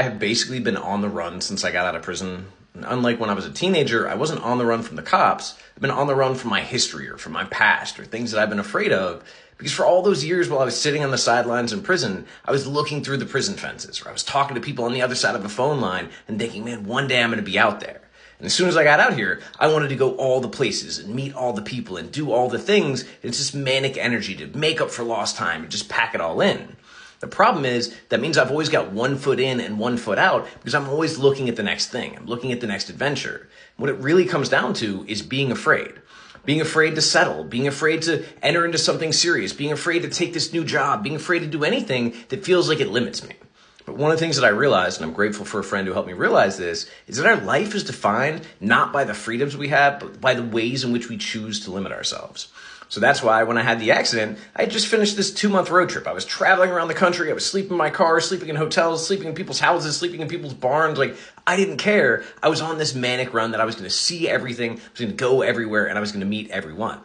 I have basically been on the run since I got out of prison. And unlike when I was a teenager, I wasn't on the run from the cops. I've been on the run from my history or from my past or things that I've been afraid of. Because for all those years while I was sitting on the sidelines in prison, I was looking through the prison fences, or I was talking to people on the other side of a phone line and thinking, man, one day I'm going to be out there. And as soon as I got out here, I wanted to go all the places and meet all the people and do all the things. It's just manic energy to make up for lost time and just pack it all in. The problem is that means I've always got one foot in and one foot out because I'm always looking at the next thing. I'm looking at the next adventure. What it really comes down to is being afraid. Being afraid to settle, being afraid to enter into something serious, being afraid to take this new job, being afraid to do anything that feels like it limits me. But one of the things that I realized, and I'm grateful for a friend who helped me realize this, is that our life is defined not by the freedoms we have, but by the ways in which we choose to limit ourselves. So that's why when I had the accident, I had just finished this 2-month road trip. I was traveling around the country. I was sleeping in my car, sleeping in hotels, sleeping in people's houses, sleeping in people's barns. Like, I didn't care. I was on this manic run that I was going to see everything, I was going to go everywhere, and I was going to meet everyone.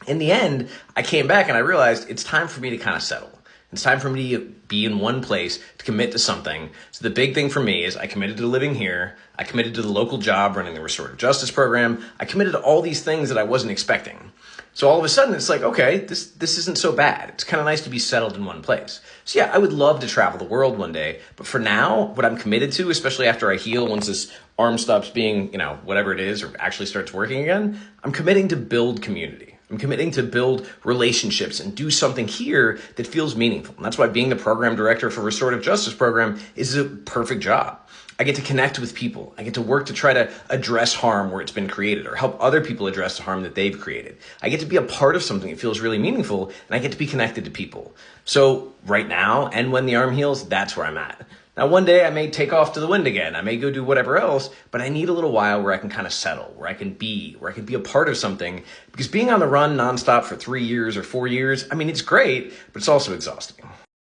In the end, I came back and I realized it's time for me to kind of settle. It's time for me to be in one place, to commit to something. So the big thing for me is I committed to living here. I committed to the local job running the restorative justice program. I committed to all these things that I wasn't expecting. So all of a sudden, it's like, okay, this isn't so bad. It's kind of nice to be settled in one place. So yeah, I would love to travel the world one day. But for now, what I'm committed to, especially after I heal, once this arm stops being, whatever it is, or actually starts working again, I'm committing to build community. I'm committing to build relationships and do something here that feels meaningful. And that's why being the program director for Restorative Justice Program is a perfect job. I get to connect with people. I get to work to try to address harm where it's been created or help other people address the harm that they've created. I get to be a part of something that feels really meaningful, and I get to be connected to people. So right now, and when the arm heals, that's where I'm at. Now, one day I may take off to the wind again. I may go do whatever else, but I need a little while where I can kind of settle, where I can be a part of something. Because being on the run nonstop for 3 years or 4 years, it's great, but it's also exhausting.